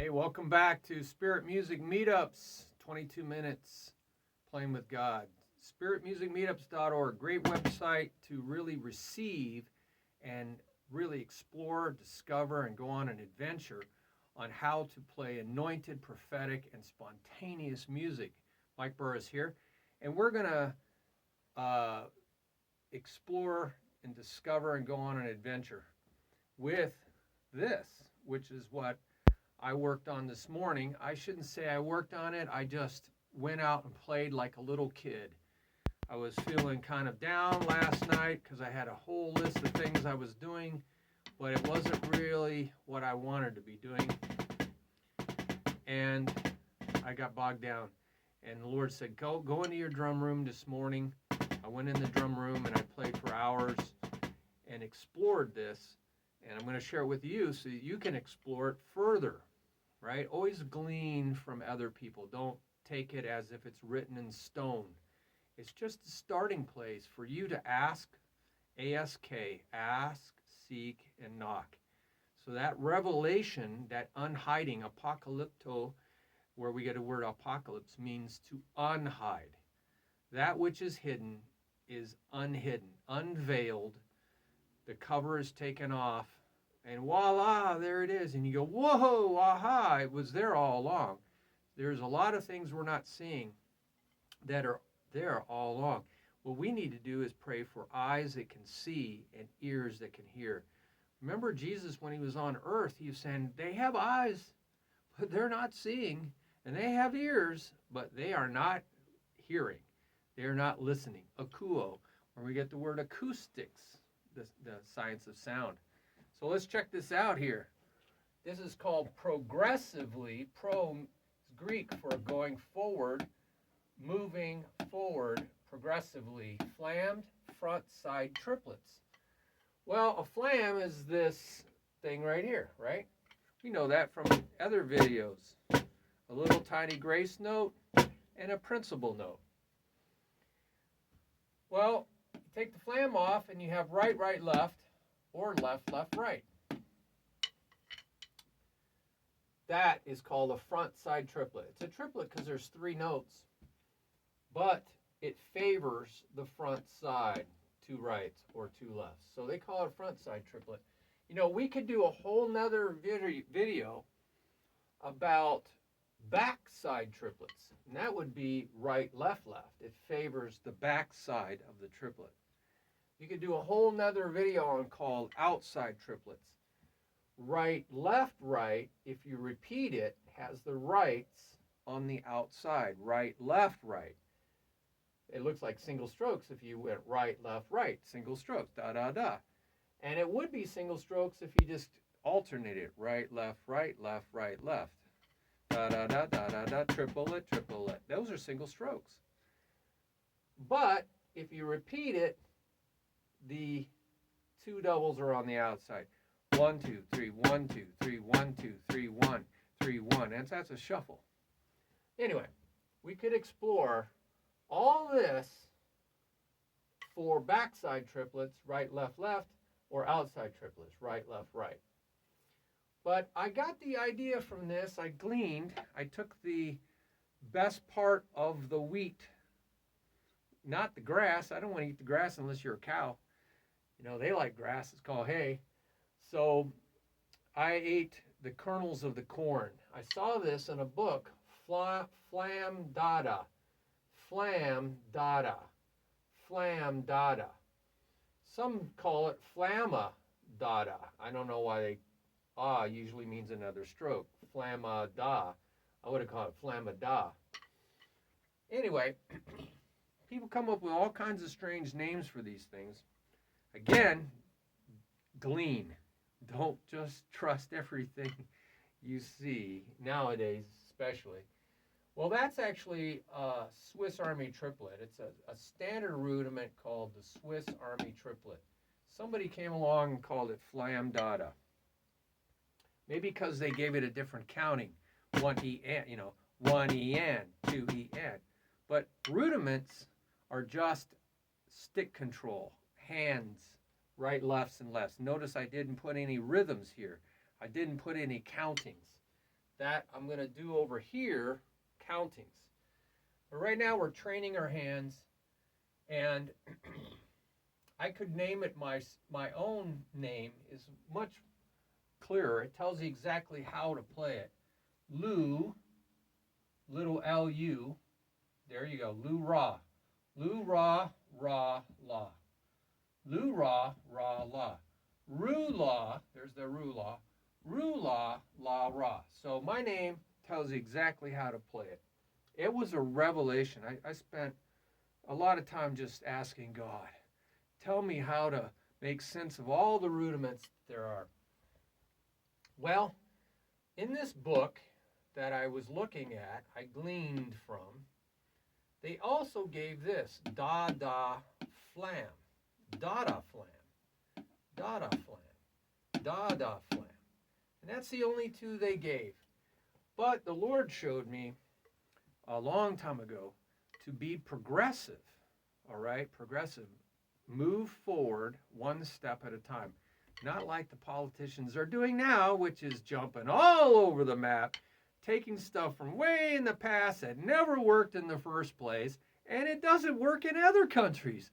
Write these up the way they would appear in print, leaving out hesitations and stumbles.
Hey, welcome back to Spirit Music Meetups, 22 minutes playing with God. SpiritMusicMeetups.org, great website to really receive and really explore, discover, and go on an adventure on how to play anointed, prophetic, and spontaneous music. Mike Burr is here, and we're going to explore and discover and go on an adventure with this, which is what I worked on this morning. I shouldn't say I worked on it. I just went out and played like a little kid. I was feeling kind of down last night because I had a whole list of things I was doing, but it wasn't really what I wanted to be doing. And I got bogged down. And the Lord said, go into your drum room this morning. I went in the drum room and I played for hours and explored this. And I'm going to share it with you so that you can explore it further, right? Always glean from other people. Don't take it as if it's written in stone. It's just a starting place for you to ask, A-S-K, ask, seek, and knock. So that revelation, that unhiding, apocalypto, where we get a word apocalypse, means to unhide. That which is hidden is unhidden, unveiled. The cover is taken off, and voila, there it is. And you go, whoa, aha, it was there all along. There's a lot of things we're not seeing that are there all along. What we need to do is pray for eyes that can see and ears that can hear. Remember Jesus, when he was on earth, he was saying, they have eyes, but they're not seeing, and they have ears, but they are not hearing. They are not listening. Akuo, where we get the word acoustics, the science of sound. So let's check this out here. This is called progressively. Pro is Greek for going forward, moving forward progressively. Flammed Front-side Triplets. Well, a flam is this thing right here, right? We know that from other videos. A little tiny grace note and a principal note. Well, you take the flam off and you have right, right, left, or left, left, right. That is called a front-side triplet. It's a triplet because there's 3 notes, but it favors the front side, 2 rights or 2 lefts. So they call it a front-side triplet. You know, we could do a whole nother video about back-side triplets, and that would be right, left, left. It favors the back side of the triplet. You could do a whole nother video on called outside triplets. Right, left, right, if you repeat it, has the rights on the outside. Right, left, right. It looks like single strokes if you went right, left, right. Single strokes, da-da-da. And it would be single strokes if you just alternated. Right, left, right, left, right, left. Da-da-da, da-da-da, triplet, triplet. Those are single strokes. But if you repeat it, the 2 doubles are on the outside. 1, 2, 3, 1, 2, 3, 1, 2, 3, 1, 3, 1. And that's a shuffle. Anyway, we could explore all this for backside triplets, right, left, left, or outside triplets, right, left, right. But I got the idea from this. I gleaned. I took the best part of the wheat, not the grass. I don't want to eat the grass unless you're a cow. You know, they like grass. It's called hay. So I ate the kernels of the corn. I saw this in a book, Flam Da-Da. Flam Da-Da. Flam Da-Da. Some call it Flama Da-Da. I don't know why they usually means another stroke. Flama Da. I would have called it Flama Da. Anyway, people come up with all kinds of strange names for these things. Again, glean. Don't just trust everything you see, nowadays especially. Well, that's actually a Swiss Army Triplet. It's a standard rudiment called the Swiss Army Triplet. Somebody came along and called it Flam Da-Da. Maybe because they gave it a different counting. 1 E-N, 1 E-N, 2 E-N. But rudiments are just stick control, hands, right, lefts, and lefts. Notice I didn't put any rhythms here. I didn't put any countings. that I'm going to do over here, countings. But right now we're training our hands, and I could name it my own name is much clearer. It tells you exactly how to play it. Lu, little L-U, there you go, luRa. luRa.Ra.La. luRa.Ra.La. ruLa, there's the ruLa. ruLa.La.Ra. So my name tells you exactly how to play it. It was a revelation. I spent a lot of time just asking God, tell me how to make sense of all the rudiments there are. Well, in this book that I was looking at, I gleaned from, they also gave this, Da-Da Flam. Da-Da Flam. Da-Da Flam. Da-Da Flam. And that's the only two they gave. But the Lord showed me a long time ago to be progressive, all right? Progressive. Move forward one step at a time. Not like the politicians are doing now, which is jumping all over the map, taking stuff from way in the past that never worked in the first place, and it doesn't work in other countries.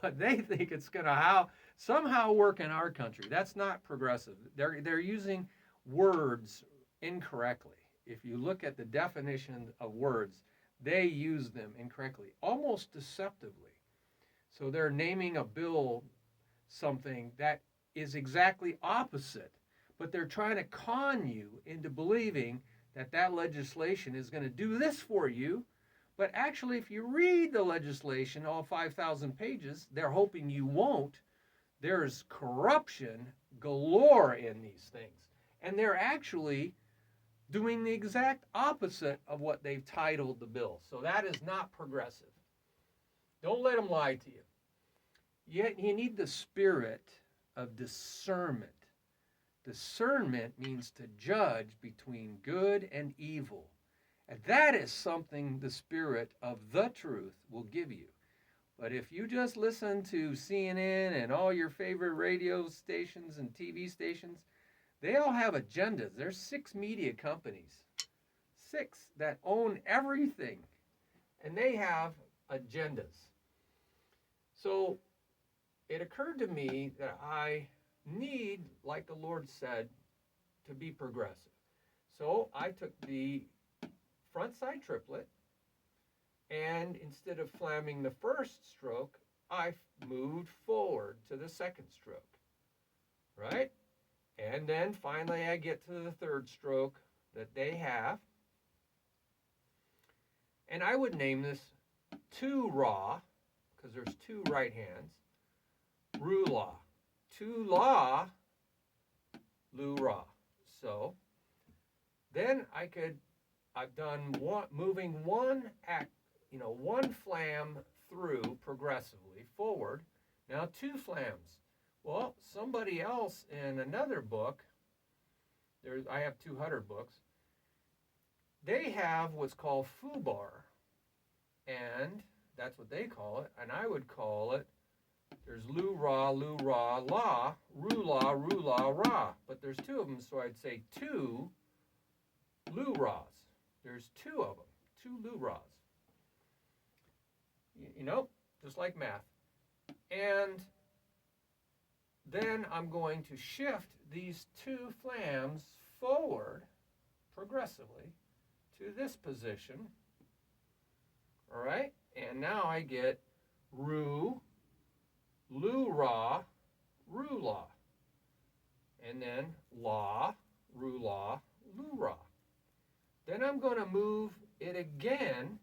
But they think it's going to somehow work in our country. That's not progressive. They're using words incorrectly. If you look at the definition of words, they use them incorrectly, almost deceptively. So they're naming a bill something that is exactly opposite, but they're trying to con you into believing that that legislation is going to do this for you. But actually, if you read the legislation, all 5,000 pages, they're hoping you won't. There's corruption galore in these things. And they're actually doing the exact opposite of what they've titled the bill. So that is not progressive. Don't let them lie to you. Yet you need the spirit of discernment. Discernment means to judge between good and evil. And that is something the spirit of the truth will give you. But if you just listen to CNN and all your favorite radio stations and TV stations, they all have agendas. There's 6 media companies, 6 that own everything, and they have agendas. So it occurred to me that I need, like the Lord said, to be progressive. So I took the front-side triplet, and instead of flamming the first stroke, I moved forward to the second stroke, right? And then finally I get to the third stroke that they have, and I would name this 2-Ra, because there's 2 right hands, ruLa. 2-La, luRa. So then I've done moving one flam through progressively forward. Now 2 flams. Well, somebody else in another book, I have 200 books, they have what's called foobar, and that's what they call it, and I would call it, there's luRa.La, ruLa.Ra, but there's 2 of them, so I'd say 2 luRas. There's 2 of them, 2 luRas. You know, just like math. And then I'm going to shift these 2 flams forward progressively to this position. All right? And now I get luRa, ruLa. And then La, ruLa, luRa. Then I'm going to move it again.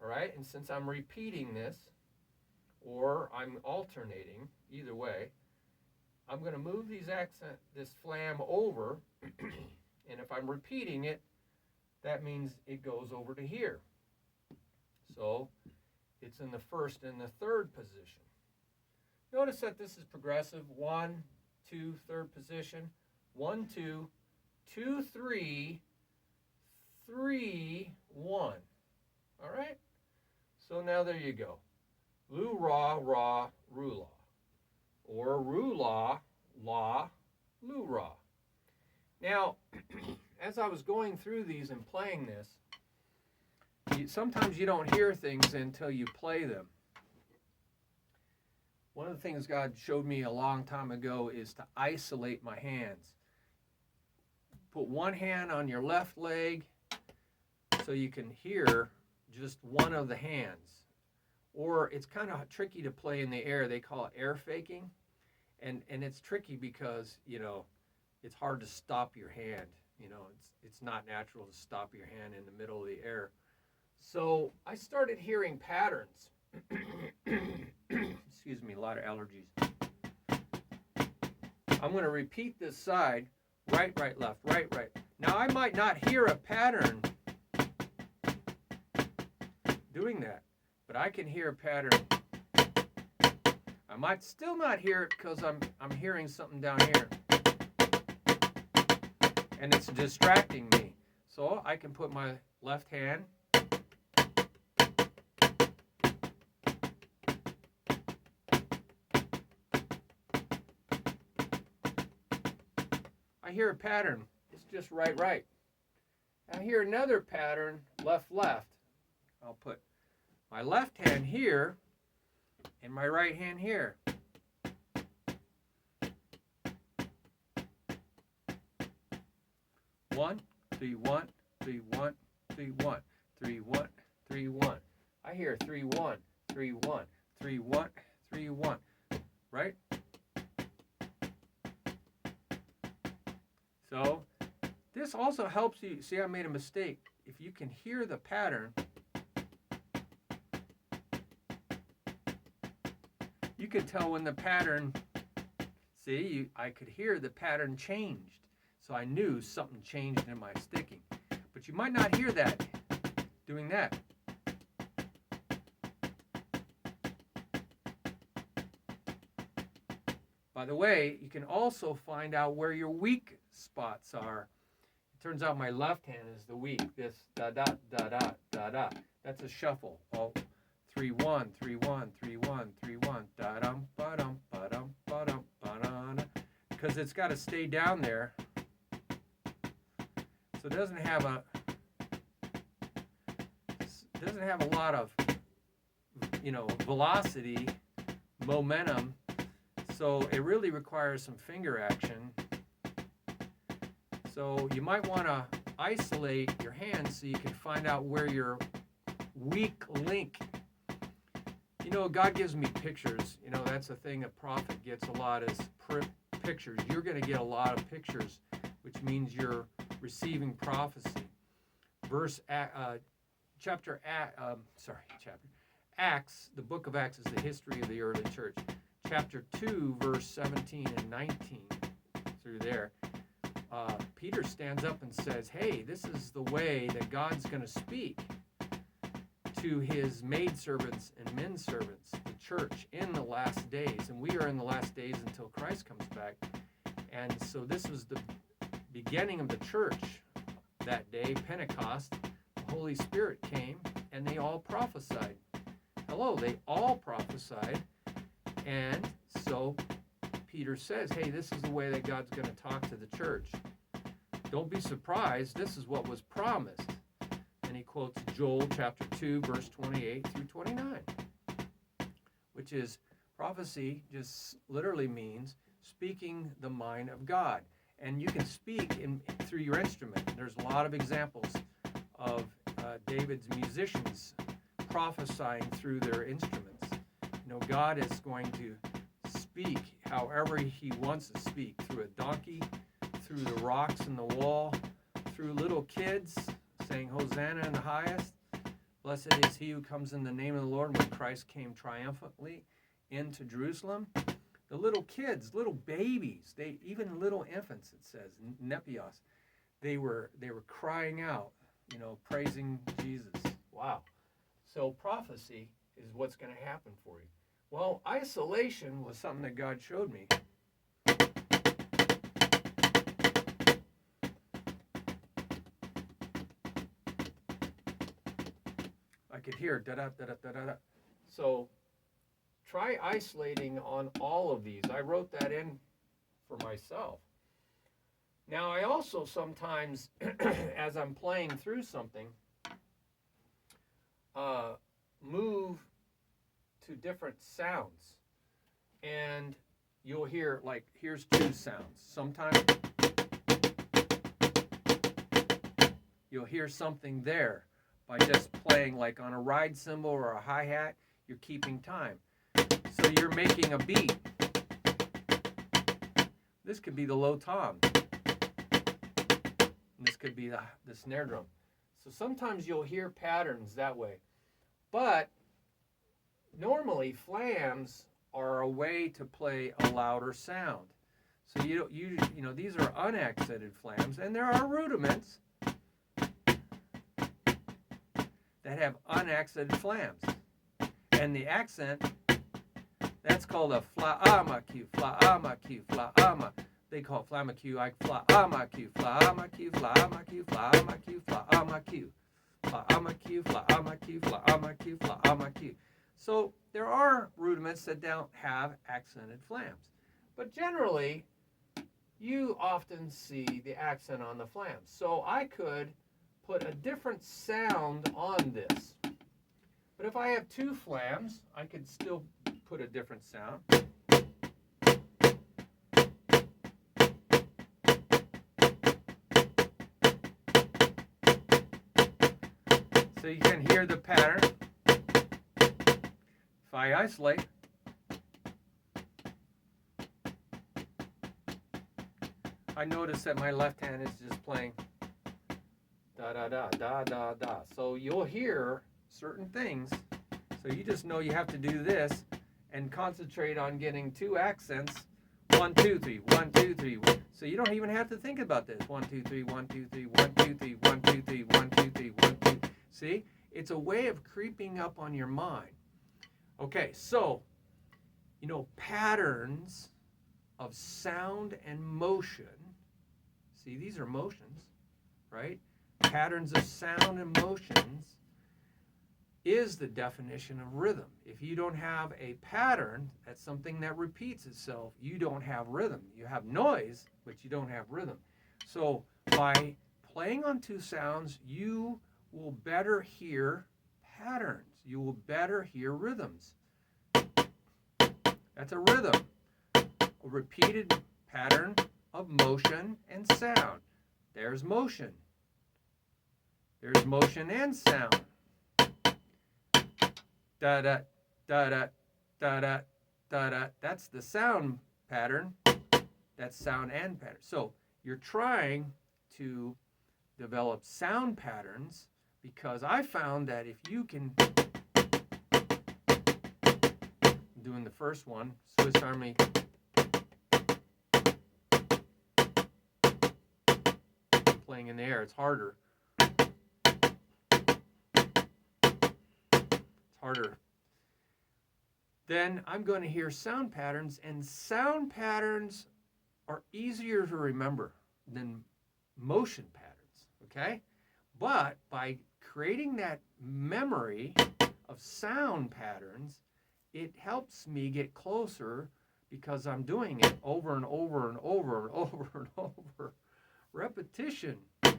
All right? And since I'm repeating this, or I'm alternating, either way, I'm going to move this flam over, and if I'm repeating it, that means it goes over to here. So it's in the first and the third position. Notice that this is progressive. 1, 2, third position. 1, 2, 2, 3, 3, 1. All right? So now there you go. luRa.Ra, ruLa. Or ruLa.La, luRa. Now, as I was going through these and playing this, sometimes you don't hear things until you play them. One of the things God showed me a long time ago is to isolate my hands. Put one hand on your left leg so you can hear just one of the hands. Or it's kind of tricky to play in the air. They call it air faking. And it's tricky because, it's hard to stop your hand. It's not natural to stop your hand in the middle of the air. So I started hearing patterns. Excuse me, a lot of allergies. I'm going to repeat this side. Right, right, left, right, right. Now I might not hear a pattern doing that, but I can hear a pattern. I might still not hear it because I'm hearing something down here. And it's distracting me. So I can put my left hand I hear a pattern. It's just right, right. I hear another pattern, left, left. I'll put my left hand here and my right hand here. One, three, one, three, one, three, one, three, one, three, one. I hear 3, 1, 3, 1, 3, 1, 3, 1. Right? So this also helps you. See, I made a mistake. If you can hear the pattern, you can tell when the pattern, I could hear the pattern changed. So I knew something changed in my sticking. But you might not hear that doing that. By the way, you can also find out where your weak spots are. It turns out my left hand is the weak. This da-da, da-da, da-da. That's a shuffle. Oh, 3, 1, 3, 1, 3, 1, 3, 1, da-dum, ba-dum, ba-dum, ba-dum, ba-dum. Because it's got to stay down there. So it doesn't have a lot of, velocity, momentum. So it really requires some finger action. So you might want to isolate your hands so you can find out where your weak link. God gives me pictures. That's the thing a prophet gets a lot is pictures. You're going to get a lot of pictures, which means you're receiving prophecy. Acts, the book of Acts is the history of the early church. Chapter 2, verse 17 and 19, through there, Peter stands up and says, hey, this is the way that God's going to speak to his maidservants and menservants, the church, in the last days. And we are in the last days until Christ comes back. And so this was the beginning of the church that day, Pentecost. The Holy Spirit came, and they all prophesied. Hello, they all prophesied. And so Peter says, hey, this is the way that God's going to talk to the church. Don't be surprised. This is what was promised. And he quotes Joel chapter 2, verse 28 through 29, which is prophecy just literally means speaking the mind of God. And you can speak through your instrument. There's a lot of examples of David's musicians prophesying through their instruments. God is going to speak however he wants to speak, through a donkey, through the rocks in the wall, through little kids saying, Hosanna in the highest. Blessed is he who comes in the name of the Lord, when Christ came triumphantly into Jerusalem. The little kids, little babies, even little infants, it says, nepios, they were crying out, praising Jesus. Wow. So prophecy is what's going to happen for you. Well, isolation was something that God showed me. I could hear da-da-da-da-da-da. So try isolating on all of these. I wrote that in for myself. Now I also sometimes, as I'm playing through something, move to different sounds. And you'll hear, like, here's two sounds. Sometimes you'll hear something there by just playing, like on a ride cymbal or a hi-hat, you're keeping time. So you're making a beat. This could be the low tom. And this could be the snare drum. So sometimes you'll hear patterns that way. But normally flams are a way to play a louder sound. So you know these are unaccented flams, and there are rudiments that have unaccented flams. And the accent, that's called a Flama cue, Flama cue, Flama. They call it Flama cue, like Flama cue, Flama cue, Flama cue, Flama cue, Flama cue, Flama cue, Flama cue, Flama cue, Flama cue. So there are rudiments that don't have accented flams. But generally, you often see the accent on the flams. So I could put a different sound on this. But if I have two flams, I could still put a different sound. So you can hear the pattern. If I isolate, I notice that my left hand is just playing da-da-da, da-da-da. So you'll hear certain things. So you just know you have to do this and concentrate on getting two accents. 1, 2, 3, 1, 2, 3. So you don't even have to think about this. 1, 2, 3, 1, 2, 3, 1, 2, 3, 1, 2, 3, 1, 2, 3, 1, 2. See? It's a way of creeping up on your mind. Okay, so, you know, patterns of sound and motion. See, these are motions, right? Patterns of sound and motions is the definition of rhythm. If you don't have a pattern, that's something that repeats itself, you don't have rhythm. You have noise, but you don't have rhythm. So by playing on two sounds, you will better hear patterns. You will better hear rhythms. That's a rhythm, a repeated pattern of motion and sound. There's motion. There's motion and sound. Da-da, da-da, da-da, da-da. That's the sound pattern. That's sound and pattern. So you're trying to develop sound patterns because I found that if you can, doing the first one, Swiss Army playing in the air, it's harder. Harder. Then I'm going to hear sound patterns, and sound patterns are easier to remember than motion patterns, okay? But by creating that memory of sound patterns, it helps me get closer because I'm doing it over and over and over and over and over. Repetition. I'm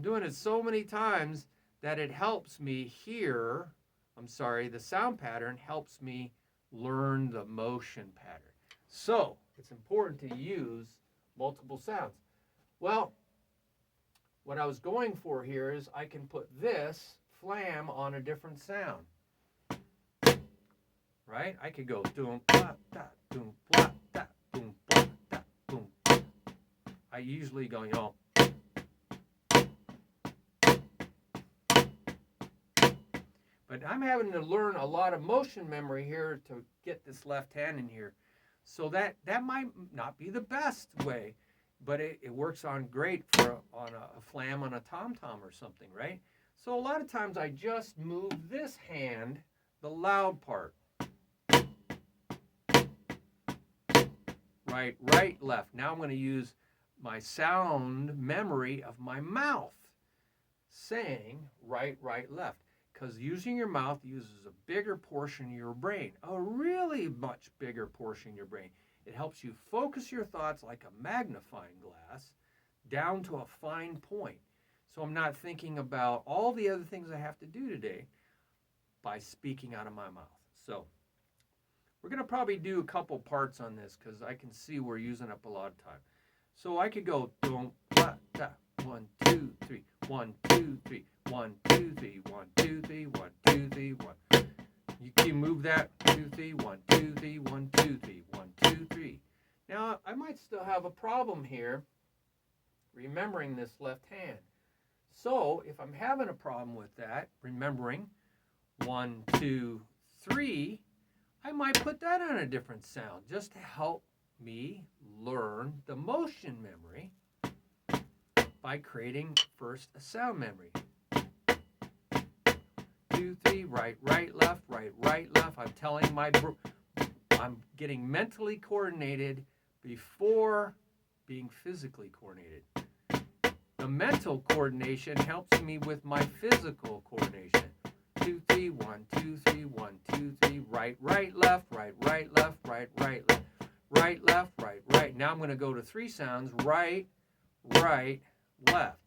doing it so many times that it helps me hear, the sound pattern helps me learn the motion pattern. So it's important to use multiple sounds. Well, what I was going for here is I can put this flam on a different sound. Right? I could go doom blah da doom blah da doom blah da boom. I usually go, you know, but I'm having to learn a lot of motion memory here to get this left hand in here. So that might not be the best way, but it works on great for on a flam on a tom-tom or something, right? So a lot of times I just move this hand, the loud part. Right, left. Now I'm going to use my sound memory of my mouth saying right, left. Because using your mouth uses a bigger portion of your brain, a really much bigger portion of your brain. It helps you focus your thoughts like a magnifying glass down to a fine point. So I'm not thinking about all the other things I have to do today by speaking out of my mouth. So we're going to probably do a couple parts on this because I can see we're using up a lot of time. So I could go dum, da, da, 1, 2, 3, 1, 2, 3, 1, 2, 3, 1, 2, 3, 1, 2, 3, 1. You can move that 2, 3, 1, 2, 3, 1, 2, 3, 1, 2, 3. Now I might still have a problem here remembering this left hand. So if I'm having a problem with that, remembering 1, 2, 3, I might put that on a different sound just to help me learn the motion memory by creating first a sound memory. 2, 3, right, right, left, right, right, left. I'm telling I'm getting mentally coordinated before being physically coordinated. The mental coordination helps me with my physical coordination. 2, 3, 1, 2, 3, 1, 2, 3, right, right, left, right, right, left, right, right, left, right, left, right, right. Now I'm going to go to 3 sounds, right, right, left.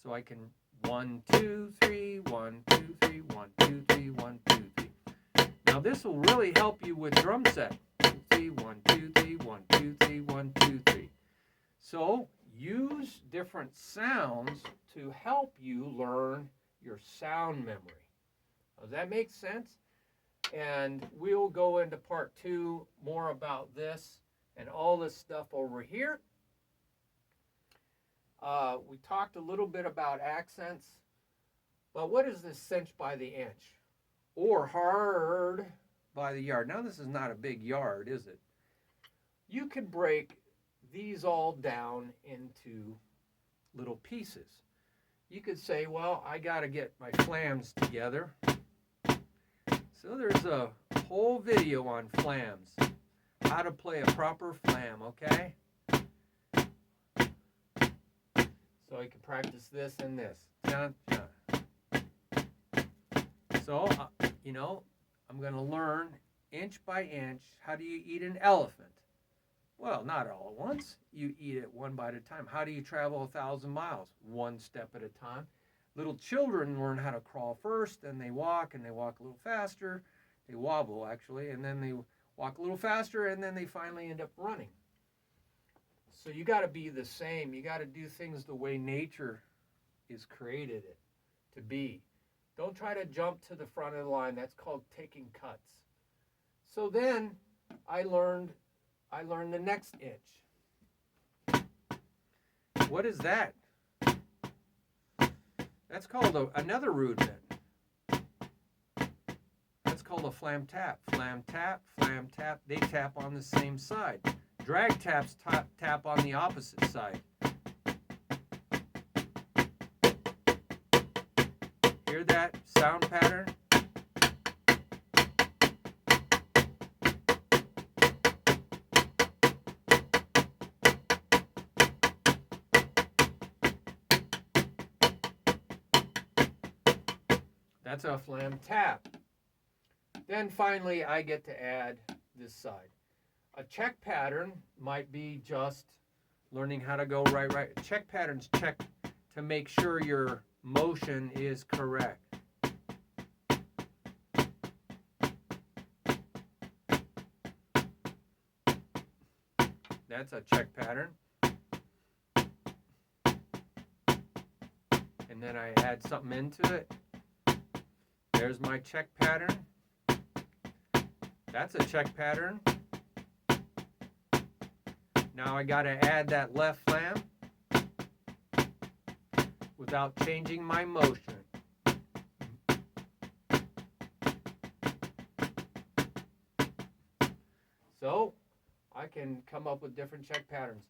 So I can 1, 2, 3, 1, 2, 3, 1, 2, 3, 1, 2, 3. Now this will really help you with drum set. 2, 3, 1, 2, 3, 1, 2, 3, 1, 2, 3. So use different sounds to help you learn your sound memory. Does that make sense? And we'll go into part 2 more about this and all this stuff over here. We talked a little bit about accents, but what is this cinch by the inch or hard by the yard? Now this is not a big yard, is it? You could break these all down into little pieces. You could say, well, I got to get my flams together. So there's a whole video on flams, how to play a proper flam, okay? So you can practice this and this. Dun, dun. So, you know, I'm going to learn inch by inch, how do you eat an elephant? Well, not all at once. You eat it one bite at a time. How do you travel 1,000 miles? One step at a time. Little children learn how to crawl first, and they walk a little faster. They wobble, actually, and then they walk a little faster, and then they finally end up running. So you got to be the same. You got to do things the way nature is created it to be. Don't try to jump to the front of the line. That's called taking cuts. So then I learned the next inch. What is that? That's called another rudiment. That's called a flam tap. Flam tap, flam tap. They tap on the same side. Drag taps tap on the opposite side. Hear that sound pattern? That's a flam tap. Then finally I get to add this side. A check pattern might be just learning how to go right, right. Check patterns check to make sure your motion is correct. That's a check pattern. And then I add something into it. There's my check pattern. That's a check pattern. Now I got to add that left flam without changing my motion. So I can come up with different check patterns.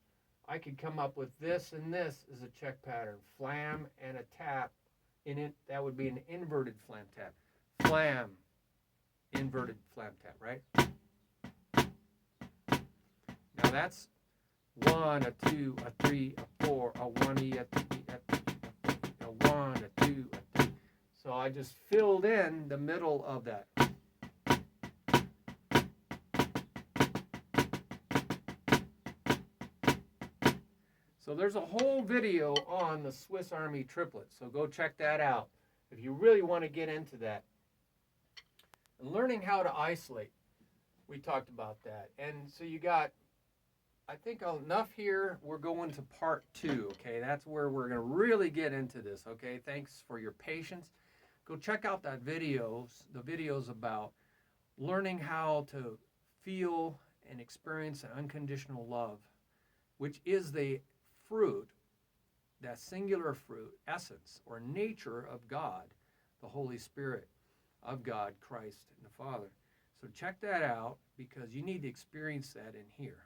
I could come up with this and this as a check pattern. Flam and a tap in it. That would be an inverted flam tap. Flam, inverted flam tap, right? Now that's 1, a 2, a 3, a 4, a 1, a 2, a 1, a 2, a 3. So I just filled in the middle of that. So there's a whole video on the Swiss Army Triplet. So go check that out if you really want to get into that. And learning how to isolate. We talked about that. And so you got, I think, enough here. We're going to part 2, okay? That's where we're going to really get into this, okay? Thanks for your patience. Go check out the videos about learning how to feel and experience an unconditional love, which is the fruit, that singular fruit, essence, or nature of God, the Holy Spirit of God, Christ, and the Father. So check that out, because you need to experience that in here.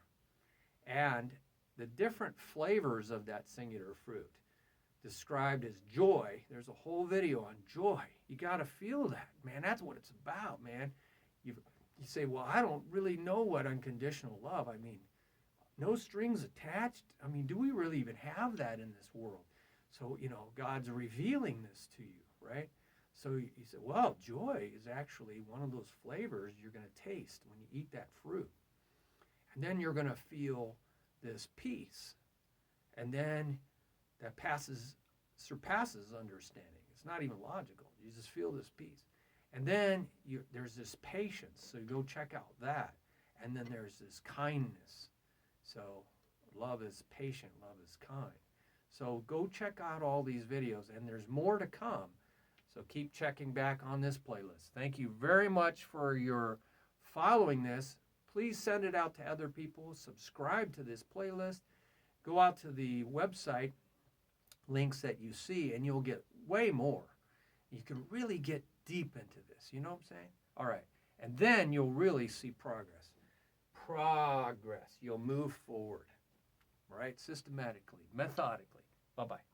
And the different flavors of that singular fruit, described as joy. There's a whole video on joy. You got to feel that, man. That's what it's about, man. You say, well, I don't really know what unconditional love. I mean, no strings attached. I mean, do we really even have that in this world? So, God's revealing this to you, right? So you say, well, joy is actually one of those flavors you're going to taste when you eat that fruit. And then you're going to feel this peace. And then that surpasses understanding. It's not even logical. You just feel this peace. And then there's this patience. So you go check out that. And then there's this kindness. So love is patient, love is kind. So go check out all these videos, and there's more to come. So keep checking back on this playlist. Thank you very much for your following this. Please send it out to other people. Subscribe to this playlist. Go out to the website links that you see, and you'll get way more. You can really get deep into this. You know what I'm saying? All right. And then you'll really see progress. You'll move forward, right? Systematically, methodically. Bye-bye.